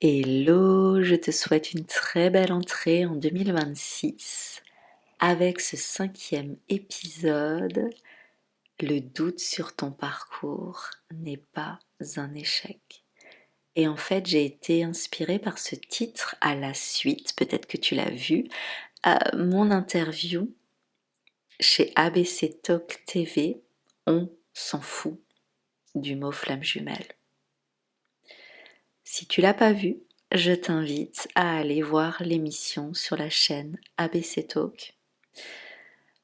Hello, je te souhaite une très belle entrée en 2026 avec ce 5e épisode. Le doute sur ton parcours n'est pas un échec. Et en fait, j'ai été inspirée par ce titre à la suite, peut-être que tu l'as vu, mon interview chez ABC Talk TV. On s'en fout du mot flamme jumelle. Si tu l'as pas vu, je t'invite à aller voir l'émission sur la chaîne ABC Talk.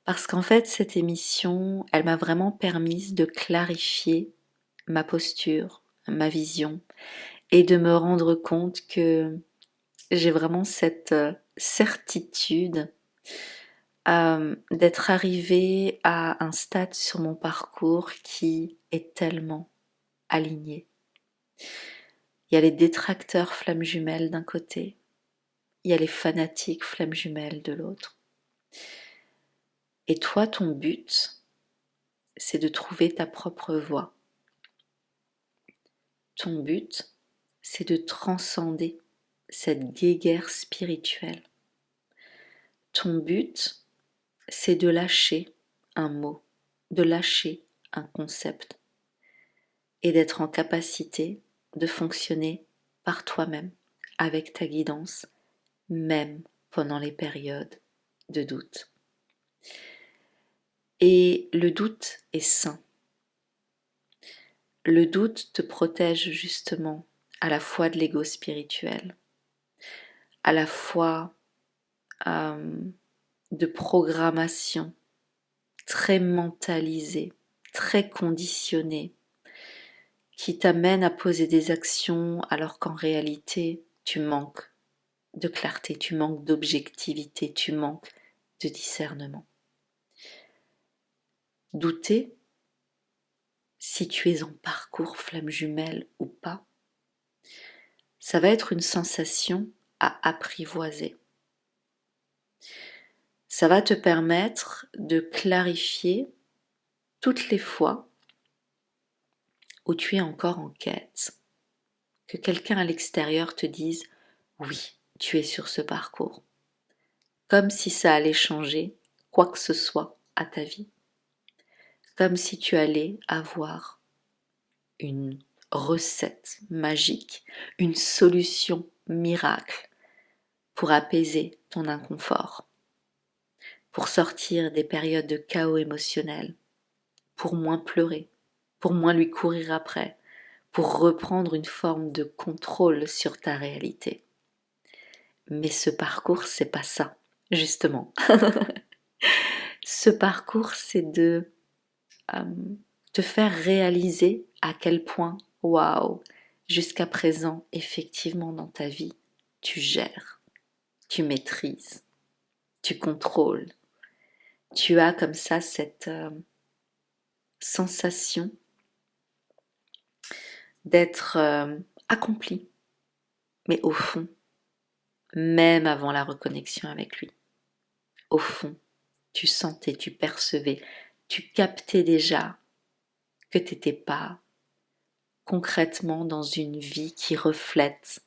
Parce qu'en fait, cette émission, elle m'a vraiment permis de clarifier ma posture, ma vision, et de me rendre compte que j'ai vraiment cette certitude d'être arrivée à un stade sur mon parcours qui est tellement aligné. Il y a les détracteurs flammes jumelles d'un côté, il y a les fanatiques flammes jumelles de l'autre. Et toi, ton but, c'est de trouver ta propre voie. Ton but, c'est de transcender cette guéguerre spirituelle. Ton but, c'est de lâcher un mot, de lâcher un concept et d'être en capacité de fonctionner par toi-même, avec ta guidance, même pendant les périodes de doute. Et le doute est sain. Le doute te protège justement à la fois de l'ego spirituel, à la fois de programmation très mentalisée, très conditionnée, qui t'amène à poser des actions alors qu'en réalité tu manques de clarté, tu manques d'objectivité, tu manques de discernement. Douter, si tu es en parcours flamme jumelle ou pas, ça va être une sensation à apprivoiser. Ça va te permettre de clarifier toutes les fois où tu es encore en quête, que quelqu'un à l'extérieur te dise oui, tu es sur ce parcours, comme si ça allait changer quoi que ce soit à ta vie, comme si tu allais avoir une recette magique, une solution miracle pour apaiser ton inconfort, pour sortir des périodes de chaos émotionnel, pour moins pleurer, pour moins lui courir après, pour reprendre une forme de contrôle sur ta réalité. Mais ce parcours, c'est pas ça, justement. Ce parcours, c'est de te faire réaliser à quel point, waouh, jusqu'à présent, effectivement, dans ta vie, tu gères, tu maîtrises, tu contrôles. Tu as comme ça cette sensation d'être accompli, mais au fond, même avant la reconnexion avec lui, au fond, tu sentais, tu percevais, tu captais déjà que tu n'étais pas concrètement dans une vie qui reflète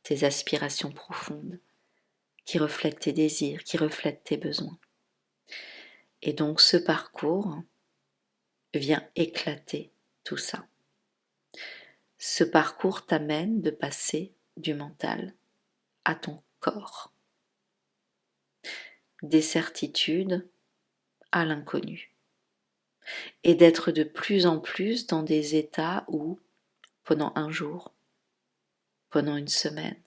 tes aspirations profondes, qui reflète tes désirs, qui reflète tes besoins. Et donc ce parcours vient éclater tout ça. Ce parcours t'amène de passer du mental à ton corps, des certitudes à l'inconnu, et d'être de plus en plus dans des états où, pendant un jour, pendant une semaine,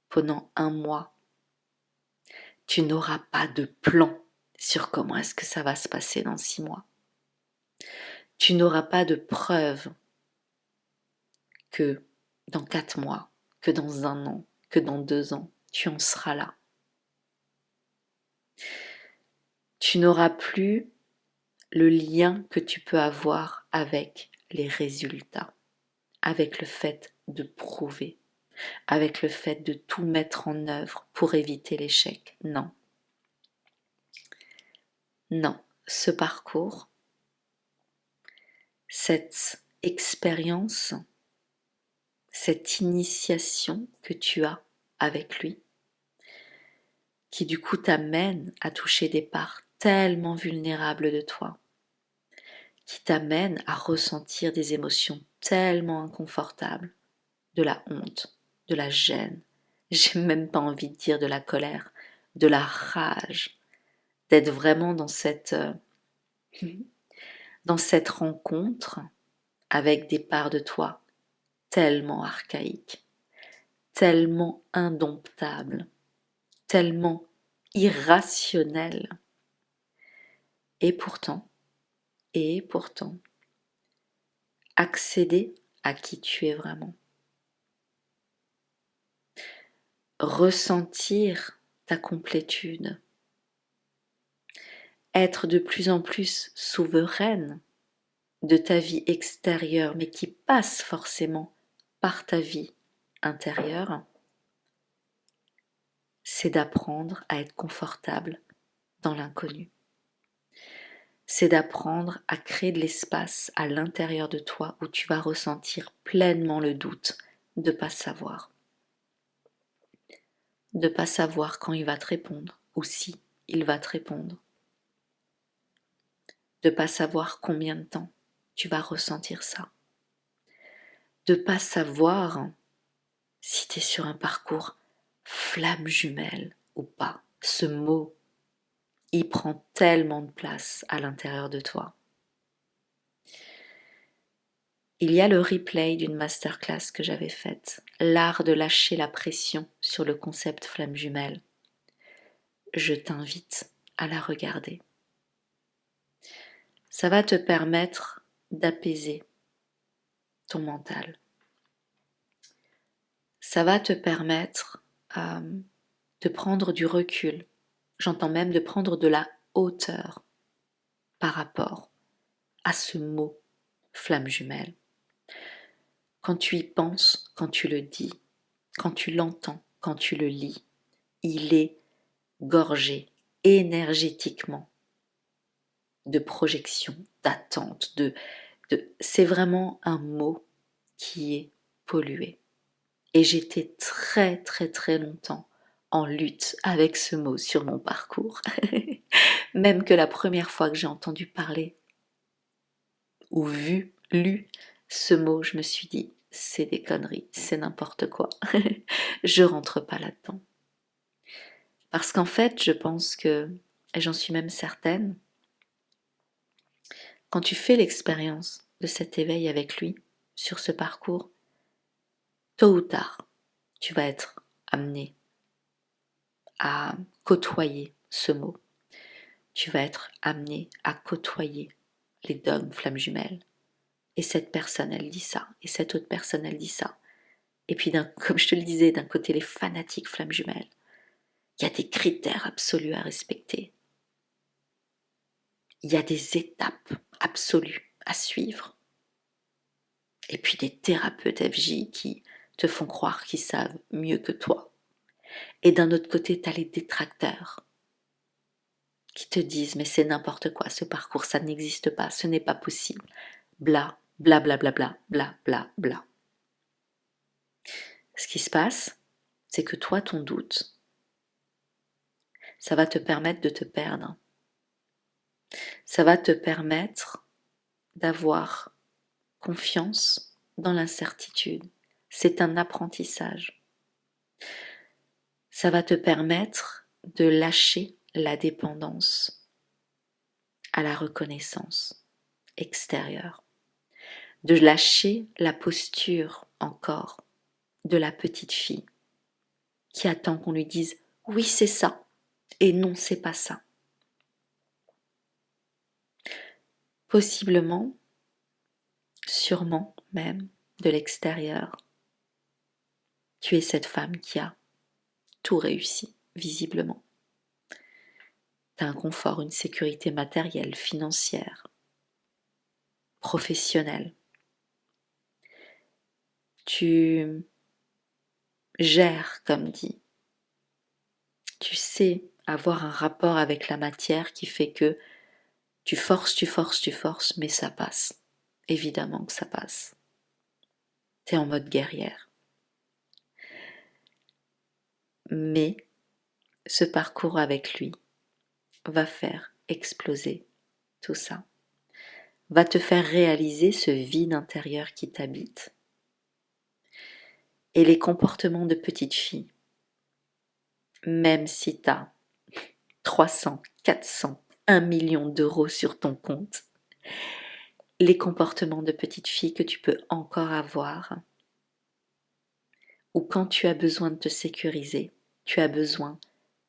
pendant un mois, tu n'auras pas de plan sur comment est-ce que ça va se passer dans 6 mois. Tu n'auras pas de preuve que dans 4 mois, que dans 1 an, que dans 2 ans, tu en seras là. Tu n'auras plus le lien que tu peux avoir avec les résultats, avec le fait de prouver, avec le fait de tout mettre en œuvre pour éviter l'échec. Non. Non, ce parcours, cette expérience cette initiation que tu as avec lui, qui du coup t'amène à toucher des parts tellement vulnérables de toi, qui t'amène à ressentir des émotions tellement inconfortables, de la honte, de la gêne, j'ai même pas envie de dire de la colère, de la rage, d'être vraiment dans cette rencontre avec des parts de toi tellement archaïques, tellement indomptables, tellement irrationnelles. Et pourtant, et pourtant, accéder à qui tu es vraiment. Ressentir ta complétude. Être de plus en plus souveraine de ta vie extérieure, mais qui passe forcément par ta vie intérieure, c'est d'apprendre à être confortable dans l'inconnu. C'est d'apprendre à créer de l'espace à l'intérieur de toi où tu vas ressentir pleinement le doute de ne pas savoir. De ne pas savoir quand il va te répondre ou si il va te répondre. De ne pas savoir combien de temps tu vas ressentir ça. De ne pas savoir si tu es sur un parcours flamme jumelle ou pas. Ce mot, il prend tellement de place à l'intérieur de toi. Il y a le replay d'une masterclass que j'avais faite, l'art de lâcher la pression sur le concept flamme jumelle. Je t'invite à la regarder. Ça va te permettre d'apaiser ton mental. Ça va te permettre de prendre du recul. J'entends même de prendre de la hauteur par rapport à ce mot flamme jumelle. Quand tu y penses, quand tu le dis, quand tu l'entends, quand tu le lis, il est gorgé énergétiquement de projection, d'attente, c'est vraiment un mot qui est pollué. Et j'étais très très très longtemps en lutte avec ce mot sur mon parcours. Même que la première fois que j'ai entendu parler ou vu, lu ce mot, je me suis dit, c'est des conneries, c'est n'importe quoi. Je rentre pas là-dedans. Parce qu'en fait, je pense que, et j'en suis même certaine, quand tu fais l'expérience de cet éveil avec lui, sur ce parcours, tôt ou tard, tu vas être amené à côtoyer ce mot. Tu vas être amené à côtoyer les dogmes flammes jumelles. Et cette personne, elle dit ça, et cette autre personne, elle dit ça. Et puis, comme je te le disais, d'un côté, les fanatiques flammes jumelles. Il y a des critères absolus à respecter. Il y a des étapes absolues à suivre. Et puis des thérapeutes FJ qui te font croire qu'ils savent mieux que toi. Et d'un autre côté, tu as les détracteurs qui te disent mais c'est n'importe quoi, ce parcours, ça n'existe pas, ce n'est pas possible. Bla, bla, bla, bla, bla, bla, bla, bla. Ce qui se passe, c'est que toi, ton doute, ça va te permettre de te perdre. Ça va te permettre d'avoir confiance dans l'incertitude. C'est un apprentissage. Ça va te permettre de lâcher la dépendance à la reconnaissance extérieure, de lâcher la posture encore de la petite fille qui attend qu'on lui dise oui c'est ça et non c'est pas ça. Possiblement, sûrement même de l'extérieur, tu es cette femme qui a tout réussi visiblement. Tu as un confort, une sécurité matérielle, financière, professionnelle. Tu gères, comme dit. Tu sais avoir un rapport avec la matière qui fait que tu forces, mais ça passe. Évidemment que ça passe. tu es en mode guerrière. Mais ce parcours avec lui va faire exploser tout ça, va te faire réaliser ce vide intérieur qui t'habite. Et les comportements de petite fille, même si tu as 300, 400, 1 million d'euros sur ton compte, les comportements de petite fille que tu peux encore avoir, ou quand tu as besoin de te sécuriser, tu as besoin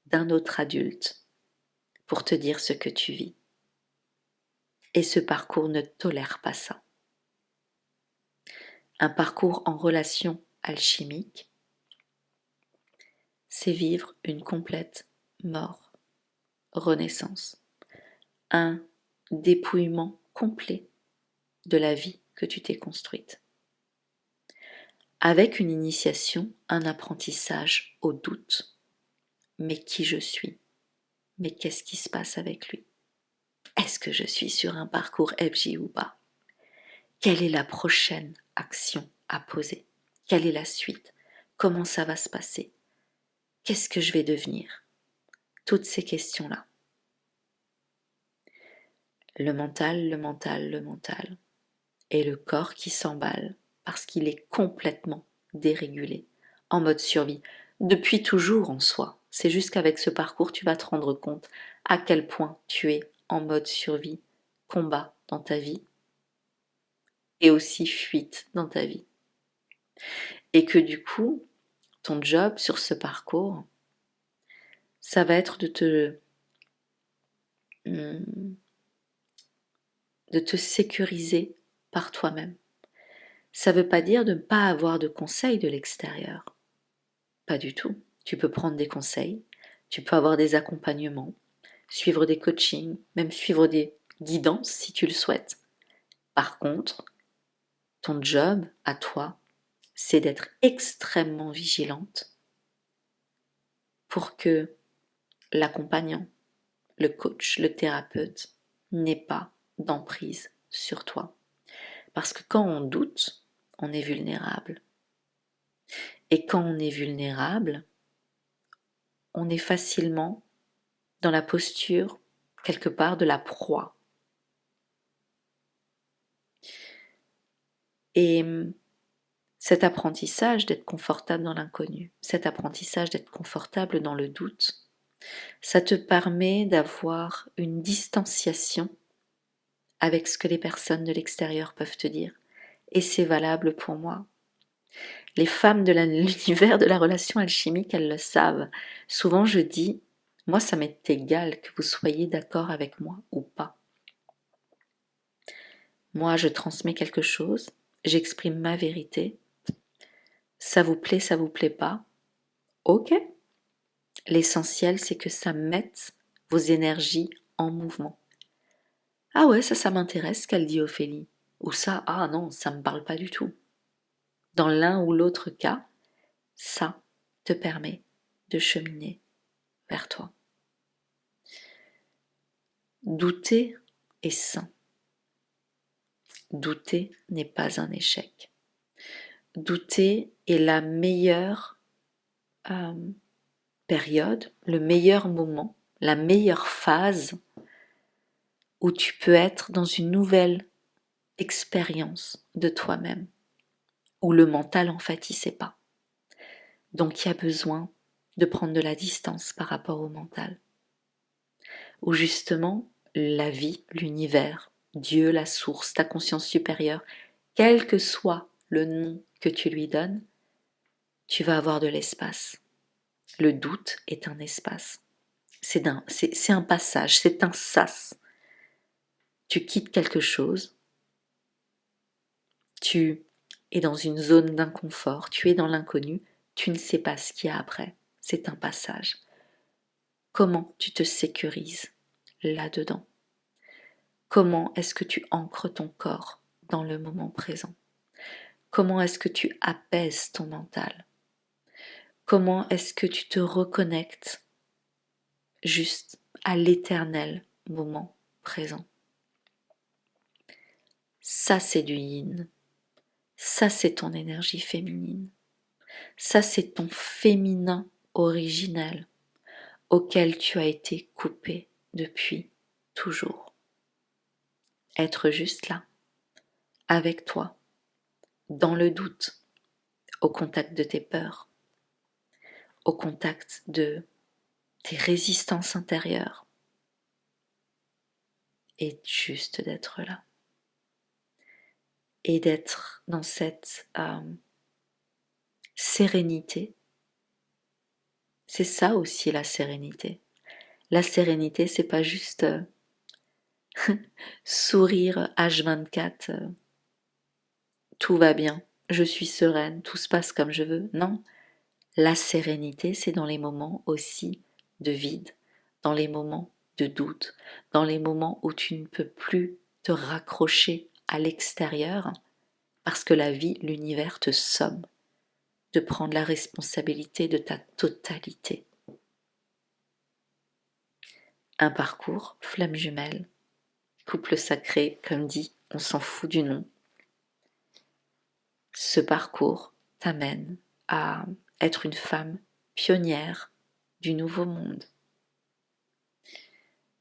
d'un autre adulte pour te dire ce que tu vis. Et ce parcours ne tolère pas ça. Un parcours en relation alchimique, c'est vivre une complète mort, renaissance, un dépouillement complet de la vie que tu t'es construite. Avec une initiation, un apprentissage au doute. Mais qui je suis? Mais qu'est-ce qui se passe avec lui? Est-ce que je suis sur un parcours FJ ou pas? Quelle est la prochaine action à poser? Quelle est la suite? Comment ça va se passer? Qu'est-ce que je vais devenir? Toutes ces questions-là. Le mental, le mental, le mental. Et le corps qui s'emballe parce qu'il est complètement dérégulé, en mode survie, depuis toujours en soi. C'est juste qu'avec ce parcours, tu vas te rendre compte à quel point tu es en mode survie, combat dans ta vie et aussi fuite dans ta vie. Et que du coup, ton job sur ce parcours, ça va être de te sécuriser par toi-même. Ça ne veut pas dire de ne pas avoir de conseils de l'extérieur. Pas du tout. Tu peux prendre des conseils, tu peux avoir des accompagnements, suivre des coachings, même suivre des guidances si tu le souhaites. Par contre, ton job à toi, c'est d'être extrêmement vigilante pour que l'accompagnant, le coach, le thérapeute n'ait pas d'emprise sur toi. Parce que quand on doute, on est vulnérable. Et quand on est vulnérable, on est facilement dans la posture, quelque part, de la proie. Et cet apprentissage d'être confortable dans l'inconnu, cet apprentissage d'être confortable dans le doute, ça te permet d'avoir une distanciation avec ce que les personnes de l'extérieur peuvent te dire. Et c'est valable pour moi. Les femmes de l'univers de la relation alchimique, elles le savent. Souvent je dis, moi ça m'est égal que vous soyez d'accord avec moi ou pas. Moi je transmets quelque chose, j'exprime ma vérité. Ça vous plaît pas? Ok. L'essentiel c'est que ça mette vos énergies en mouvement. Ah ouais, ça m'intéresse ce qu'elle dit Ophélie. Ou ça, ah non, ça me parle pas du tout. Dans l'un ou l'autre cas, ça te permet de cheminer vers toi. Douter est sain. Douter n'est pas un échec. Douter est la meilleure période, le meilleur moment, la meilleure phase où tu peux être dans une nouvelle expérience de toi-même, où le mental en fait il sait pas. Donc il y a besoin de prendre de la distance par rapport au mental. Où justement la vie, l'univers, Dieu, la source, ta conscience supérieure, quel que soit le nom que tu lui donnes, tu vas avoir de l'espace. Le doute est un espace. C'est un passage, c'est un sas. Tu quittes quelque chose, tu es dans une zone d'inconfort, tu es dans l'inconnu, tu ne sais pas ce qu'il y a après. C'est un passage. Comment tu te sécurises là-dedans? Comment est-ce que tu ancres ton corps dans le moment présent? Comment est-ce que tu apaises ton mental? Comment est-ce que tu te reconnectes juste à l'éternel moment présent? Ça, c'est du yin. Ça, c'est ton énergie féminine. Ça, c'est ton féminin originel auquel tu as été coupé depuis toujours. Être juste là, avec toi, dans le doute, au contact de tes peurs, au contact de tes résistances intérieures, et juste d'être là. Et d'être dans cette sérénité. C'est ça aussi la sérénité. La sérénité, c'est pas juste sourire H24, tout va bien, je suis sereine, tout se passe comme je veux. Non, la sérénité, c'est dans les moments aussi de vide, dans les moments de doute, dans les moments où tu ne peux plus te raccrocher à l'extérieur, parce que la vie, l'univers te somme de prendre la responsabilité de ta totalité. Un parcours, flamme jumelle, couple sacré, comme dit, on s'en fout du nom. Ce parcours t'amène à être une femme pionnière du nouveau monde.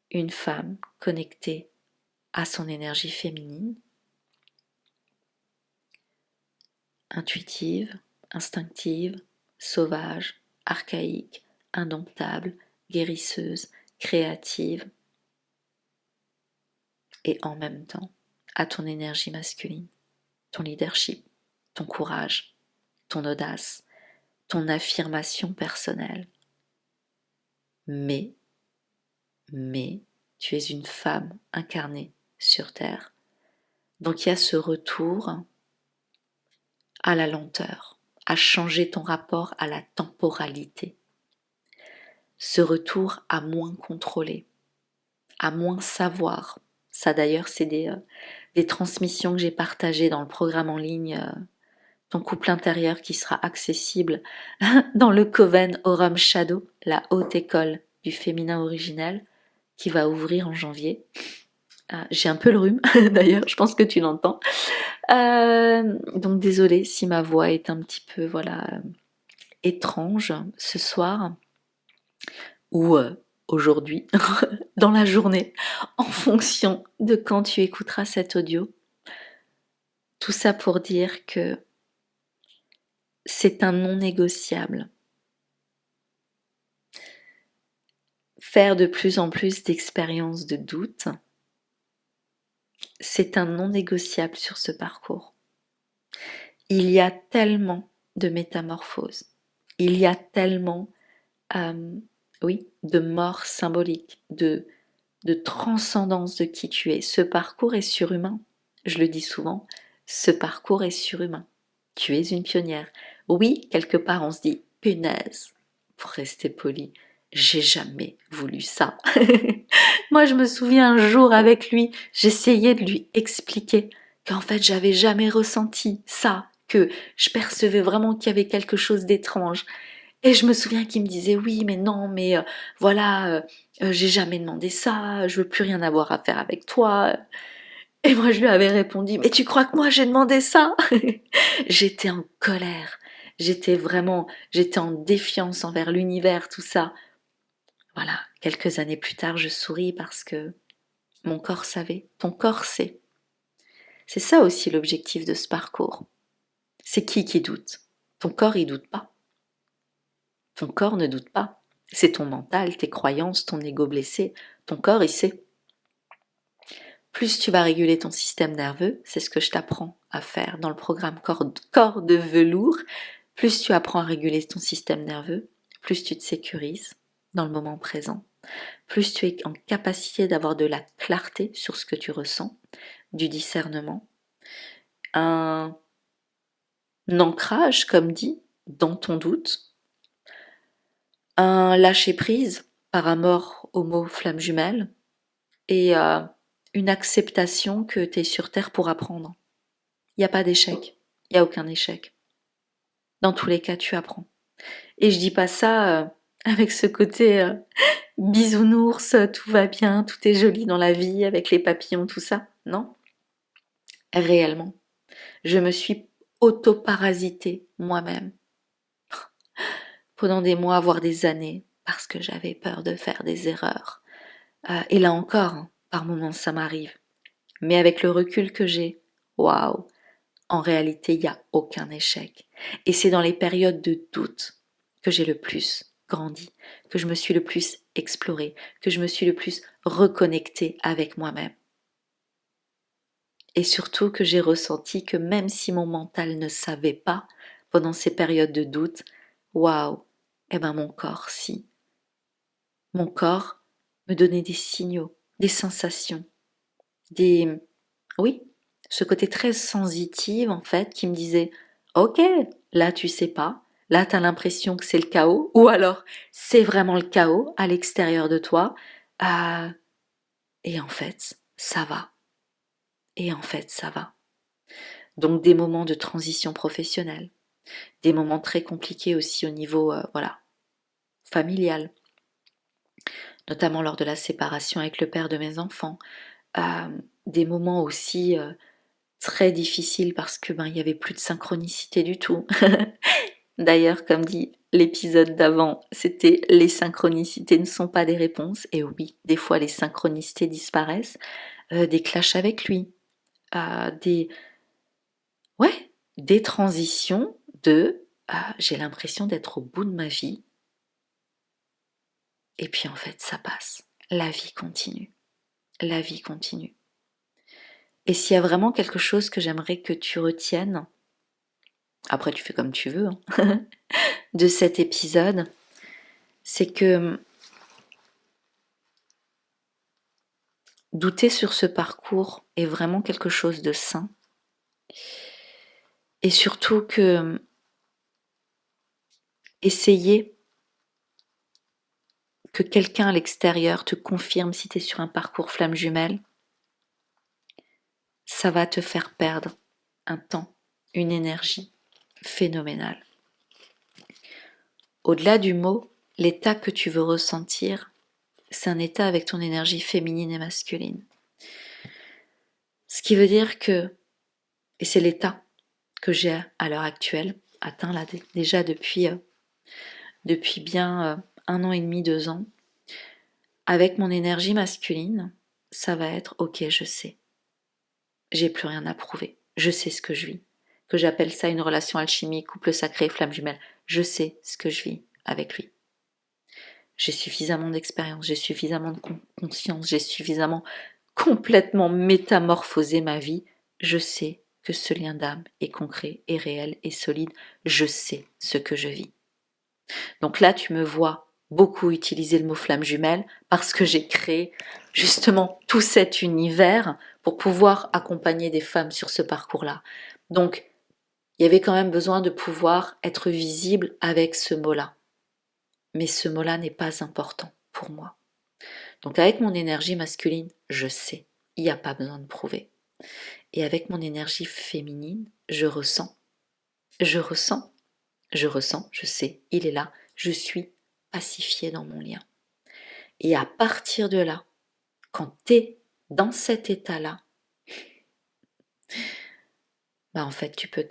Une femme connectée à son énergie féminine, intuitive, instinctive, sauvage, archaïque, indomptable, guérisseuse, créative, et en même temps à ton énergie masculine, ton leadership, ton courage, ton audace, ton affirmation personnelle. Mais, tu es une femme incarnée sur Terre. Donc il y a ce retour à la lenteur, à changer ton rapport à la temporalité. Ce retour à moins contrôler, à moins savoir. Ça d'ailleurs, c'est des transmissions que j'ai partagées dans le programme en ligne Ton couple intérieur qui sera accessible dans le Coven Aurum Shadow, la haute école du féminin originel qui va ouvrir en janvier. J'ai un peu le rhume d'ailleurs, je pense que tu l'entends. Donc désolée si ma voix est un petit peu étrange ce soir ou aujourd'hui, dans la journée, en fonction de quand tu écouteras cet audio. Tout ça pour dire que c'est un non négociable. Faire de plus en plus d'expériences de doute, c'est un non négociable sur ce parcours. Il y a tellement de métamorphoses, il y a tellement, de mort symbolique, de transcendance de qui tu es. Ce parcours est surhumain, je le dis souvent, ce parcours est surhumain. Tu es une pionnière. Oui, quelque part on se dit, punaise, pour rester poli, j'ai jamais voulu ça. Moi je me souviens un jour avec lui, j'essayais de lui expliquer qu'en fait j'avais jamais ressenti ça, que je percevais vraiment qu'il y avait quelque chose d'étrange. Et je me souviens qu'il me disait oui mais non mais j'ai jamais demandé ça, je veux plus rien avoir à faire avec toi. Et moi je lui avais répondu mais tu crois que moi j'ai demandé ça? J'étais en colère, j'étais en défiance envers l'univers, tout ça. Voilà, quelques années plus tard je souris parce que mon corps savait, ton corps sait. C'est ça aussi l'objectif de ce parcours. C'est qui doute? Ton corps il doute pas. Ton corps ne doute pas. C'est ton mental, tes croyances, ton ego blessé. Ton corps, il sait. Plus tu vas réguler ton système nerveux, c'est ce que je t'apprends à faire dans le programme corps de velours, plus tu apprends à réguler ton système nerveux, plus tu te sécurises dans le moment présent, plus tu es en capacité d'avoir de la clarté sur ce que tu ressens, du discernement, un ancrage, comme dit, dans ton doute, un lâcher-prise par rapport au mot flamme jumelle et une acceptation que tu es sur Terre pour apprendre. Il n'y a pas d'échec, il n'y a aucun échec. Dans tous les cas, tu apprends. Et je dis pas ça avec ce côté bisounours, tout va bien, tout est joli dans la vie, avec les papillons, tout ça. Non, réellement. Je me suis auto-parasité moi-même pendant des mois, voire des années, parce que j'avais peur de faire des erreurs. Et là encore, hein, par moments ça m'arrive. Mais avec le recul que j'ai, waouh, en réalité, il n'y a aucun échec. Et c'est dans les périodes de doute que j'ai le plus grandi, que je me suis le plus explorée, que je me suis le plus reconnectée avec moi-même. Et surtout que j'ai ressenti que même si mon mental ne savait pas pendant ces périodes de doute, waouh, eh ben mon corps, si. Mon corps me donnait des signaux, des sensations, des... Oui, ce côté très sensitive en fait qui me disait ok, là tu sais pas, là tu as l'impression que c'est le chaos, ou alors c'est vraiment le chaos à l'extérieur de toi, euh, et en fait ça va, et en fait ça va. Donc des moments de transition professionnelle, des moments très compliqués aussi au niveau voilà, familial, notamment lors de la séparation avec le père de mes enfants, euh, des moments aussi très difficiles parce que ben il y avait plus de synchronicité du tout. D'ailleurs, comme dit l'épisode d'avant, c'était les synchronicités ne sont pas des réponses. Et oui, des fois les synchronicités disparaissent, des clashs avec lui, des ouais, des transitions de j'ai l'impression d'être au bout de ma vie. Et puis en fait, ça passe. La vie continue. La vie continue. Et s'il y a vraiment quelque chose que j'aimerais que tu retiennes, après tu fais comme tu veux, hein, de cet épisode, c'est que douter sur ce parcours est vraiment quelque chose de sain. Et surtout que essayer que quelqu'un à l'extérieur te confirme si tu es sur un parcours flamme jumelle, ça va te faire perdre un temps, une énergie phénoménale. Au-delà du mot, l'état que tu veux ressentir, c'est un état avec ton énergie féminine et masculine. Ce qui veut dire que, et c'est l'état que j'ai à l'heure actuelle, atteint là déjà depuis bien 1 an et demi, 2 ans, avec mon énergie masculine, ça va être ok, je sais. J'ai plus rien à prouver. Je sais ce que je vis. Que j'appelle ça une relation alchimique, couple sacré, flamme jumelle. Je sais ce que je vis avec lui. J'ai suffisamment d'expérience, j'ai suffisamment de conscience, j'ai suffisamment complètement métamorphosé ma vie. Je sais que ce lien d'âme est concret, est réel, est solide. Je sais ce que je vis. Donc là, tu me vois beaucoup utiliser le mot flamme jumelle parce que j'ai créé justement tout cet univers pour pouvoir accompagner des femmes sur ce parcours-là. Donc, il y avait quand même besoin de pouvoir être visible avec ce mot-là. Mais ce mot-là n'est pas important pour moi. Donc avec mon énergie masculine, je sais, il n'y a pas besoin de prouver. Et avec mon énergie féminine, je ressens, je ressens, je sais, il est là, je suis pacifiée dans mon lien. Et à partir de là, quand tu es dans cet état-là, bah en fait, tu peux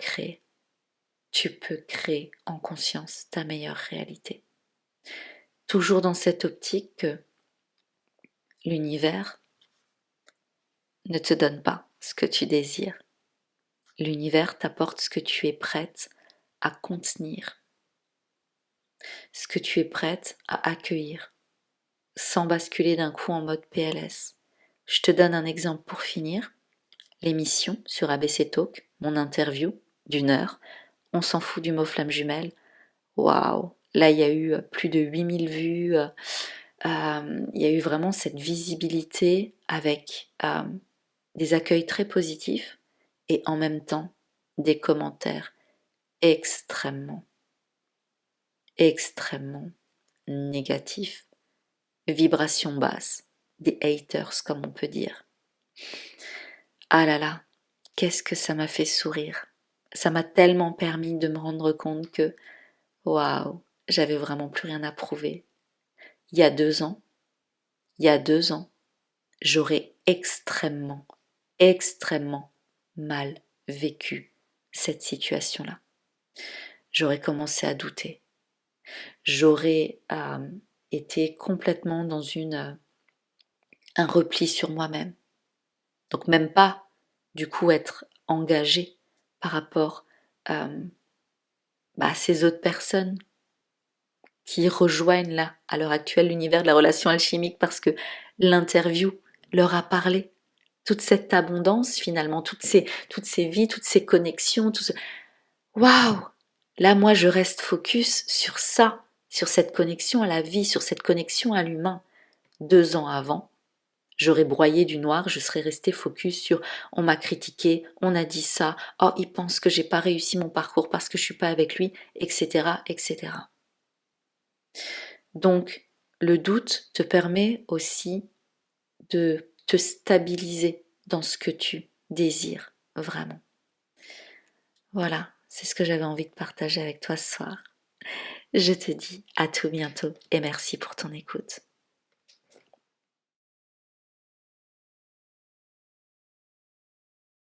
créer en conscience ta meilleure réalité. Toujours dans cette optique que l'univers ne te donne pas ce que tu désires. L'univers t'apporte ce que tu es prête à contenir, ce que tu es prête à accueillir, sans basculer d'un coup en mode PLS. Je te donne un exemple pour finir. L'émission sur ABC Talk, mon interview d'1 heure, on s'en fout du mot flamme jumelle. Waouh! Là, il y a eu plus de 8000 vues. Il y a eu vraiment cette visibilité avec des accueils très positifs et en même temps des commentaires extrêmement, extrêmement négatifs, vibrations basses, des haters comme on peut dire. Ah là là, qu'est-ce que ça m'a fait sourire. Ça m'a tellement permis de me rendre compte que, waouh, j'avais vraiment plus rien à prouver. Il y a 2 ans, j'aurais extrêmement, extrêmement mal vécu cette situation-là. J'aurais commencé à douter. J'aurais été complètement dans un repli sur moi-même. Donc même pas, du coup, être engagée par rapport à ces autres personnes qui rejoignent là, à l'heure actuelle, l'univers de la relation alchimique parce que l'interview leur a parlé. Toute cette abondance, finalement, toutes ces vies, toutes ces connexions, tout ce... Waouh! Là, moi, je reste focus sur ça, sur cette connexion à la vie, sur cette connexion à l'humain. 2 ans avant, j'aurais broyé du noir, je serais restée focus sur on m'a critiqué, on a dit ça, oh, il pense que j'ai pas réussi mon parcours parce que je suis pas avec lui, etc., etc. Donc, le doute te permet aussi de te stabiliser dans ce que tu désires vraiment. Voilà, c'est ce que j'avais envie de partager avec toi ce soir. Je te dis à tout bientôt et merci pour ton écoute.